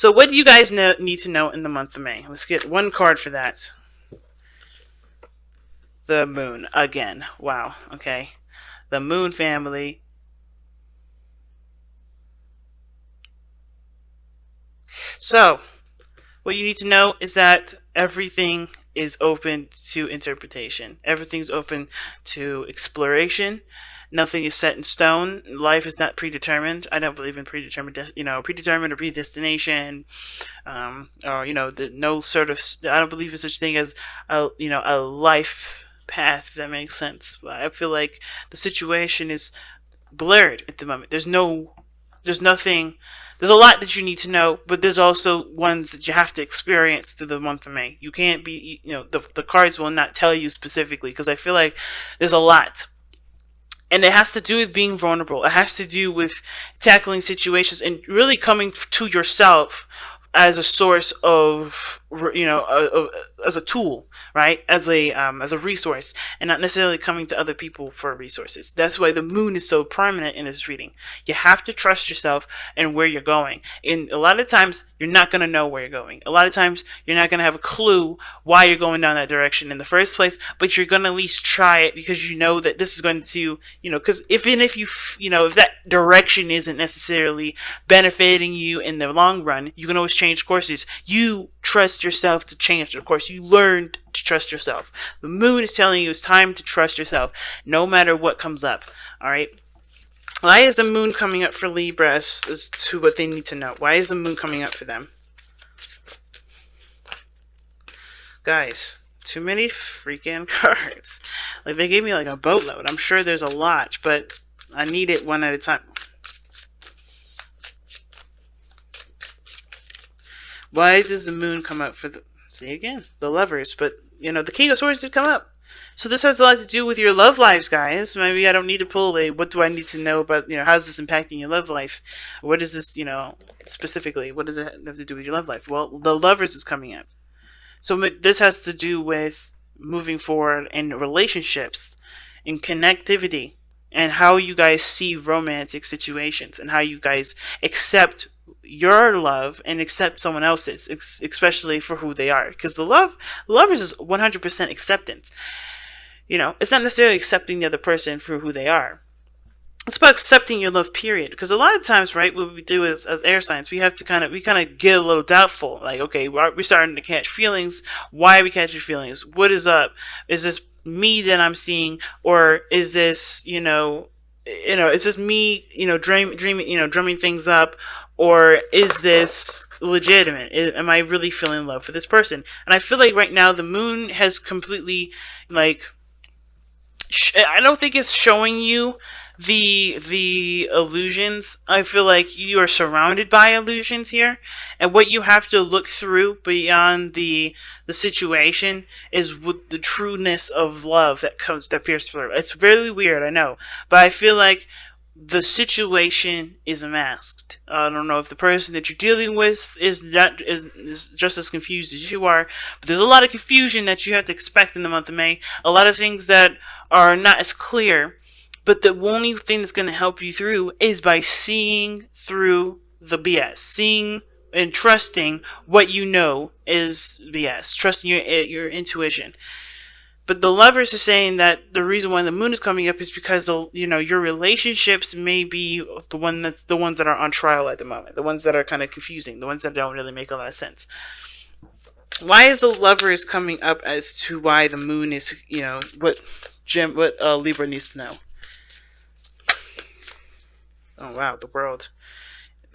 So what do you guys need to know in the month of May? Let's get one card for that. The moon again. Wow. Okay. The moon family. So, what you need to know is that everything is open to interpretation. Everything's open to exploration. Nothing is set in stone. Life is not predetermined. I don't believe in predetermined, predetermined or predestination, or no sort of. I don't believe in such thing as a life path. If that makes sense. I feel like the situation is blurred at the moment. There's nothing. There's a lot that you need to know, but there's also ones that you have to experience through the month of May. You can't be, the cards will not tell you specifically, because I feel like there's a lot. And it has to do with being vulnerable. It has to do with tackling situations and really coming to yourself as a source of, as a tool, right? As a resource, and not necessarily coming to other people for resources. That's why the moon is so prominent in this reading. You have to trust yourself and where you're going. And a lot of times, you're not going to know where you're going. A lot of times, you're not going to have a clue why you're going down that direction in the first place, but you're going to at least try it, because you know that this is going to, because if that direction isn't necessarily benefiting you in the long run, you can always change courses. You trust yourself to change the course. You learned to trust yourself. The moon is telling you it's time to trust yourself, no matter what comes up. All right. Why is the moon coming up for Libra as to what they need to know? Why is the moon coming up for them? Guys, too many freaking cards. Like, they gave me like a boatload. I'm sure there's a lot, but I need it one at a time. Why does the moon come up for the... See again, the Lovers. But, the King of Swords did come up. So this has a lot to do with your love lives, guys. Maybe I don't need to pull a, what do I need to know about, how's this impacting your love life? What is this, specifically? What does it have to do with your love life? Well, the Lovers is coming up. So this has to do with moving forward in relationships, in connectivity, and how you guys see romantic situations, and how you guys accept your love and accept someone else's, especially for who they are. Because the Lovers is 100% acceptance. It's not necessarily accepting the other person for who they are. It's about accepting your love, period. Because a lot of times, right, what we do as air signs, we have to kind of get a little doubtful. Like, okay, we're starting to catch feelings. Why are we catching feelings? What is up? Is this me that I'm seeing, or is this, is this me, drumming things up, or is this legitimate? Am I really feeling love for this person? And I feel like right now the moon has completely, like, I don't think it's showing you the illusions. I feel like you are surrounded by illusions here, and what you have to look through beyond the situation is with the trueness of love that pierces through. It's very weird, I know, but I feel like the situation is masked. I don't know if the person that you're dealing with is just as confused as you are, but there's a lot of confusion that you have to expect in the month of May. A lot of things that are not as clear, but the only thing that's going to help you through is by seeing through the BS, seeing and trusting what you know is BS, trusting your intuition. But the Lovers are saying that the reason why the moon is coming up is because your relationships may be the ones that are on trial at the moment, the ones that are kind of confusing, the ones that don't really make a lot of sense. Why is the Lovers coming up as to why the moon is, what Libra needs to know? Oh wow, the World.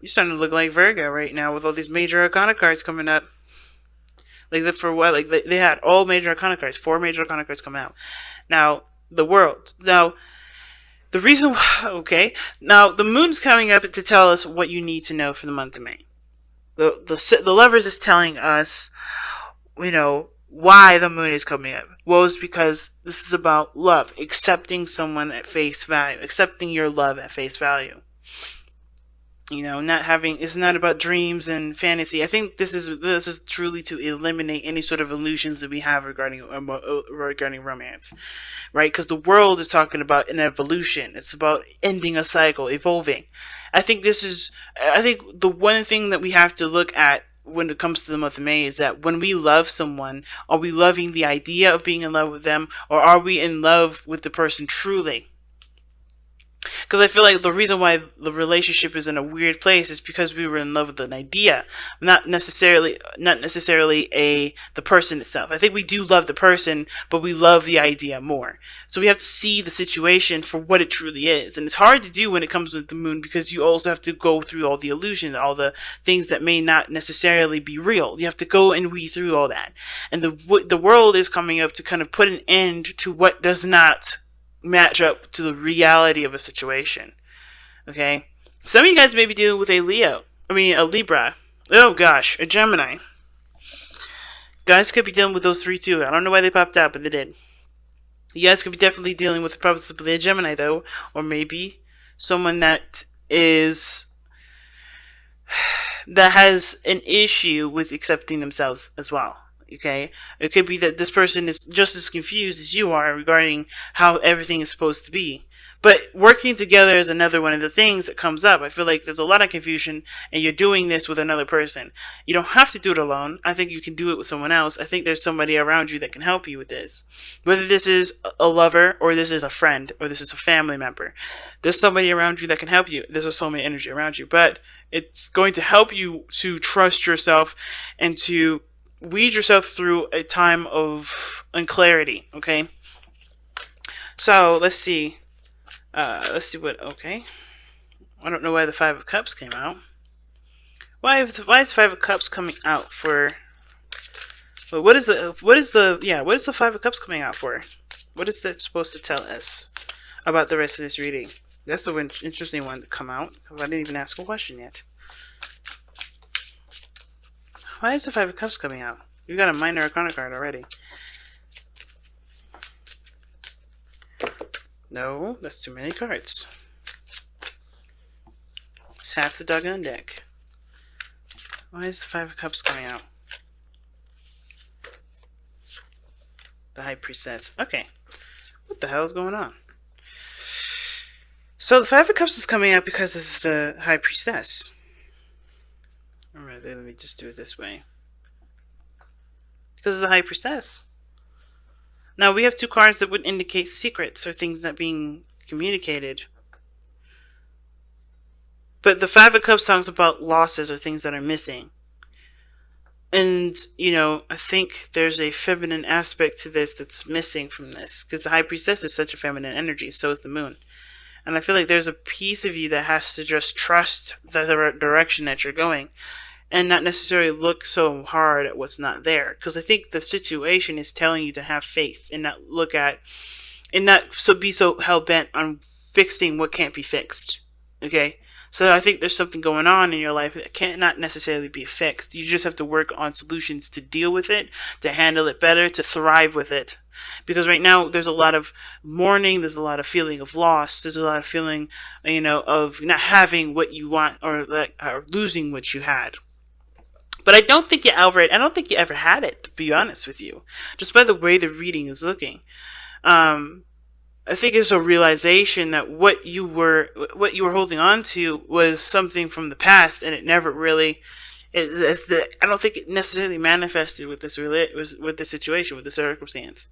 You're starting to look like Virgo right now with all these major arcana cards coming up. Like, for what? Like, they had all major arcana cards, 4 major arcana cards come out. Now, the World. Now, the reason, okay. Now, the moon's coming up to tell us what you need to know for the month of May. The Lovers is telling us, why the moon is coming up. Well, it's because this is about love, accepting someone at face value, accepting your love at face value. It's not about dreams and fantasy. I think this is truly to eliminate any sort of illusions that we have regarding romance, right? Because the World is talking about an evolution. It's about ending a cycle, evolving. I think the one thing that we have to look at when it comes to the month of May is that when we love someone, are we loving the idea of being in love with them, or are we in love with the person truly? Because I feel like the reason why the relationship is in a weird place is because we were in love with an idea, not necessarily the person itself. I think we do love the person, but we love the idea more. So we have to see the situation for what it truly is, and it's hard to do when it comes with the moon because you also have to go through all the illusion, all the things that may not necessarily be real. You have to go and weed through all that, and the world is coming up to kind of put an end to what does not match up to the reality of a situation. Okay? Some of you guys may be dealing with a Libra. Oh gosh, a Gemini. Guys could be dealing with those three too. I don't know why they popped out, but they did. You guys could be definitely dealing with possibly a Gemini though, or maybe someone that has an issue with accepting themselves as well. Okay, it could be that this person is just as confused as you are regarding how everything is supposed to be. But working together is another one of the things that comes up. I feel like there's a lot of confusion, and you're doing this with another person. You don't have to do it alone. I think you can do it with someone else. I think there's somebody around you that can help you with this. Whether this is a lover, or this is a friend, or this is a family member, there's somebody around you that can help you. There's a soulmate energy around you, but it's going to help you to trust yourself and to weed yourself through a time of unclarity. Okay, so let's see. Okay. I don't know why the Five of Cups came out. Why is the Five of Cups coming out for? Well, what is the Five of Cups coming out for? What is that supposed to tell us about the rest of this reading? That's an interesting one to come out because I didn't even ask a question yet. Why is the Five of Cups coming out? You got a minor arcana card already. No, that's too many cards. It's half the doggone deck. Why is the Five of Cups coming out? The High Priestess. Okay. What the hell is going on? So the Five of Cups is coming out because of the High Priestess. Alright, let me just do it this way. Because of the High Priestess. Now, we have two cards that would indicate secrets or things not being communicated. But the Five of Cups talks about losses or things that are missing. And, I think there's a feminine aspect to this that's missing from this. Because the High Priestess is such a feminine energy, so is the moon. And I feel like there's a piece of you that has to just trust the direction that you're going. And not necessarily look so hard at what's not there. Because I think the situation is telling you to have faith and not be so hell-bent on fixing what can't be fixed. Okay? So I think there's something going on in your life that cannot necessarily be fixed. You just have to work on solutions to deal with it, to handle it better, to thrive with it. Because right now there's a lot of mourning, there's a lot of feeling of loss, there's a lot of feeling, of not having what you want or losing what you had. But I don't think you ever had it, to be honest with you. Just by the way the reading is looking. I think it's a realization that what you were holding on to was something from the past, and it never really I don't think it necessarily manifested with this situation, with the circumstance.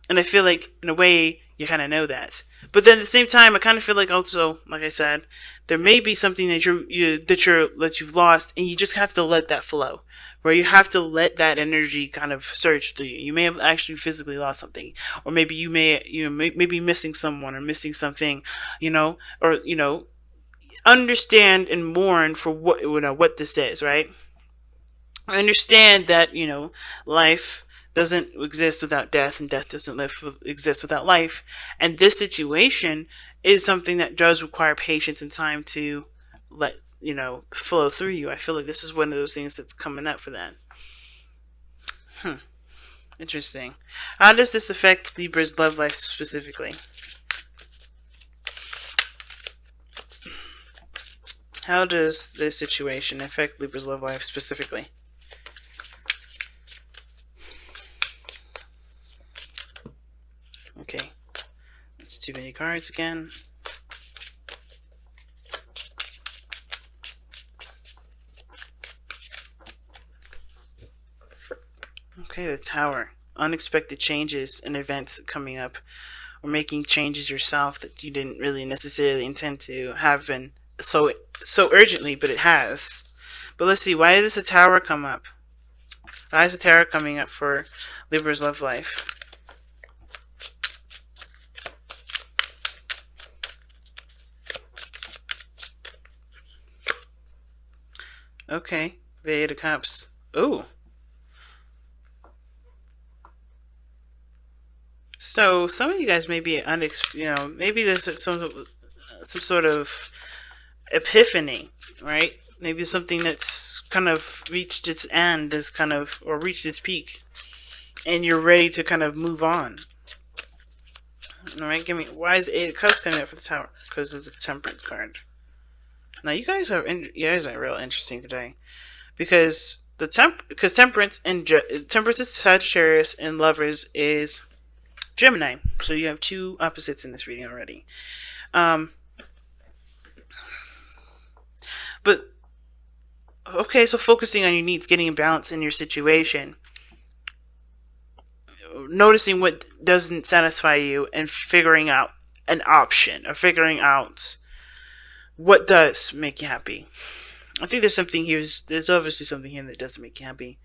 And I feel like, in a way, you kind of know that. But then at the same time, I kind of feel like also, like I said, there may be something that you've lost, and you just have to let that flow. Where you have to let that energy kind of surge through you. You may have actually physically lost something, or maybe you may be missing someone or missing something, understand and mourn for what this is, right? I understand that life doesn't exist without death, and death doesn't exist without life. And this situation is something that does require patience and time to let flow through you. I feel like this is one of those things that's coming up for that. Interesting. How does this affect Libra's love life specifically? How does this situation affect Libra's love life specifically? Okay, that's too many cards again. Okay, the Tower. Unexpected changes and events coming up, or making changes yourself that you didn't really necessarily intend to happen so urgently, but it has. But let's see, why does the Tower come up? Why is the Tower coming up for Libra's love life? Okay, the Eight of Cups. Ooh. So some of you guys may be maybe there's some sort of epiphany, right? Maybe something that's kind of reached its end, is kind of, or reached its peak, and you're ready to kind of move on. All right, give me, why is the Eight of Cups coming up for the Tower? Because of the Temperance card. Now you guys are real interesting today, because Temperance and Temperance is Sagittarius and Lovers is Gemini. So you have two opposites in this reading already. But okay, so focusing on your needs, getting a balance in your situation, noticing what doesn't satisfy you, and figuring out an option, or figuring out what does make you happy. I think there's something here. There's obviously something here that doesn't make you happy,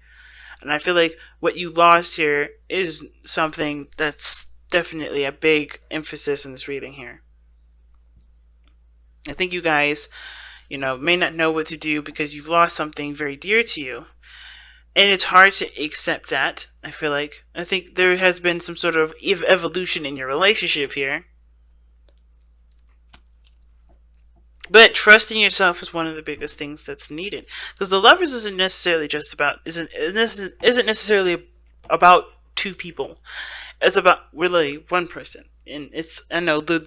and I feel like what you lost here is something that's definitely a big emphasis in this reading here. I think you guys, may not know what to do because you've lost something very dear to you. And it's hard to accept that, I feel like. I think there has been some sort of evolution in your relationship here. But trusting yourself is one of the biggest things that's needed. Because the Lovers isn't necessarily about two people. It's about really one person. And it's, I know, the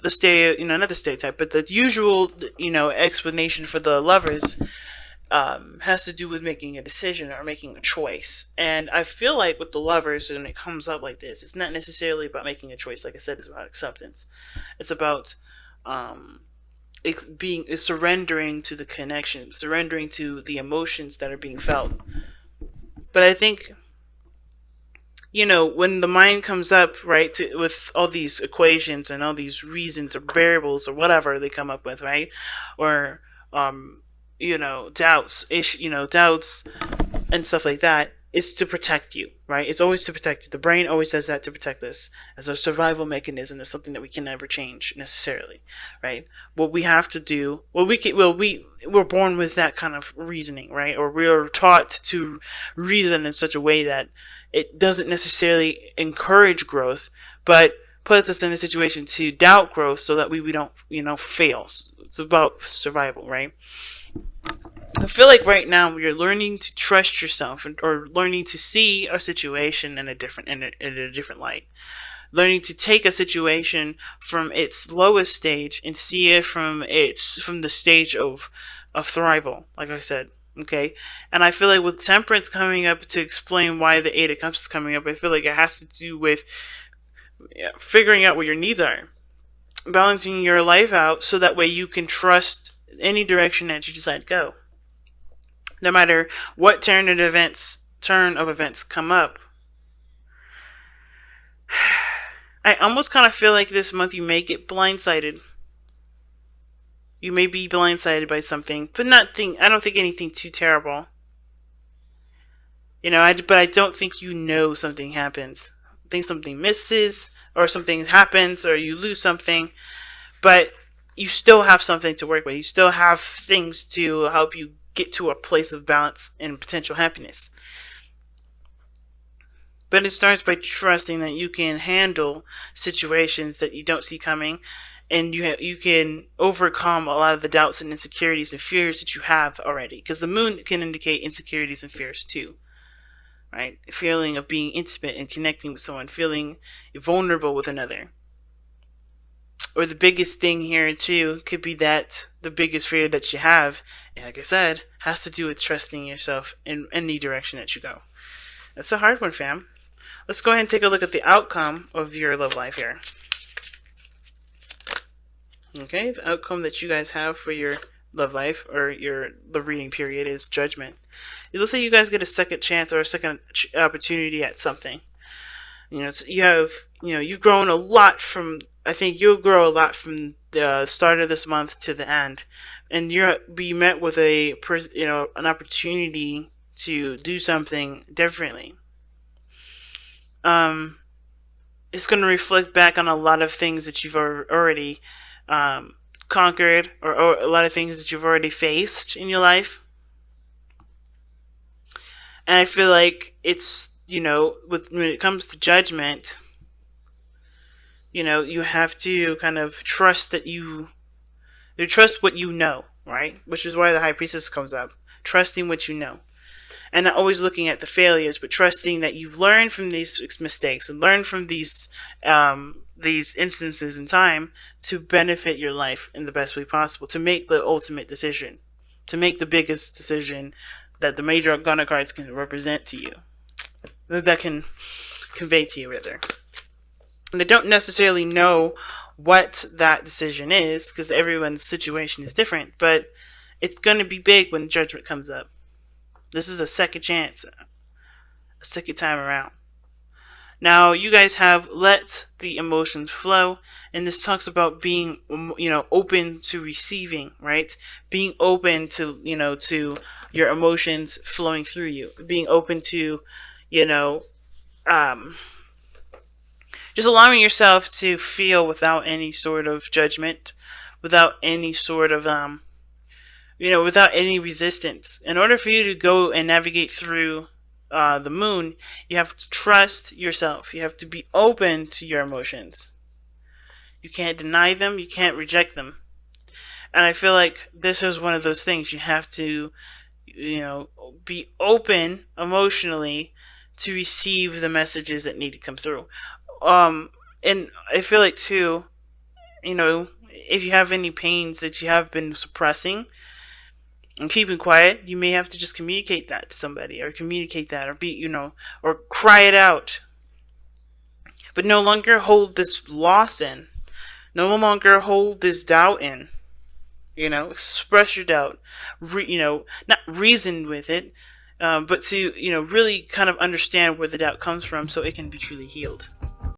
not the stereotype, but the usual, explanation for the Lovers has to do with making a decision or making a choice. And I feel like with the Lovers, when it comes up like this, it's not necessarily about making a choice. Like I said, it's about acceptance. It's about surrendering to the connection, surrendering to the emotions that are being felt. But I think, when the mind comes up, right, with all these equations and all these reasons or variables or whatever they come up with, right, or doubts and stuff like that, it's to protect you, right? It's always to protect you. The brain always does that to protect us as a survival mechanism. It's something that we can never change necessarily, right? What we have to do, we're born with that kind of reasoning, right? Or we're taught to reason in such a way that it doesn't necessarily encourage growth, but puts us in a situation to doubt growth so that we don't, fail. It's about survival, right? I feel like right now you're learning to trust yourself, or learning to see a situation in a different light. Learning to take a situation from its lowest stage and see it from the stage of thrival, like I said. Okay, and I feel like with Temperance coming up to explain why the Eight of Cups is coming up, I feel like it has to do with figuring out what your needs are, balancing your life out so that way you can trust any direction that you decide to go. No matter what turn of events come up. I almost kind of feel like this month you may get blindsided. You may be blindsided by something, but I don't think anything too terrible. But I don't think something happens. I think something misses, or something happens, or you lose something, but you still have something to work with. You still have things to help you get to a place of balance and potential happiness. But it starts by trusting that you can handle situations that you don't see coming, and you can overcome a lot of the doubts and insecurities and fears that you have already. Because the moon can indicate insecurities and fears too, right? A feeling of being intimate and connecting with someone, feeling vulnerable with another. Or the biggest thing here too could be that the biggest fear that you have, and like I said, has to do with trusting yourself in any direction that you go. That's a hard one, fam. Let's go ahead and take a look at the outcome of your love life here. Okay, the outcome that you guys have for your love life or the reading period is Judgment. Let's say you guys get a second chance or a second opportunity at something. You have, you've grown a lot from. I think you'll grow a lot from the start of this month to the end, and you'll be met with an opportunity to do something differently. Um, it's going to reflect back on a lot of things that you've already conquered, or a lot of things that you've already faced in your life. And I feel like it's, when it comes to Judgment, you have to kind of trust that you trust what you know, right? Which is why the High Priestess comes up. Trusting what you know. And not always looking at the failures, but trusting that you've learned from these mistakes and learned from these instances in time to benefit your life in the best way possible, to make the ultimate decision, to make the biggest decision that the major arcana cards can represent to you, that can convey to you, rather. And I don't necessarily know what that decision is, because everyone's situation is different, but it's going to be big when Judgment comes up. This is a second chance, a second time around. Now, you guys have let the emotions flow, and this talks about being, open to receiving, right? Being open to, to your emotions flowing through you. Being open to, just allowing yourself to feel without any sort of judgment, without any sort of, without any resistance. In order for you to go and navigate through the moon, you have to trust yourself. You have to be open to your emotions. You can't deny them. You can't reject them. And I feel like this is one of those things. You have to, be open emotionally to receive the messages that need to come through. And I feel like too, if you have any pains that you have been suppressing and keeping quiet, you may have to just communicate that to somebody, or communicate that, or or cry it out. But no longer hold this loss in. No longer hold this doubt in. Express your doubt. Not reason with it, but to, really kind of understand where the doubt comes from so it can be truly healed.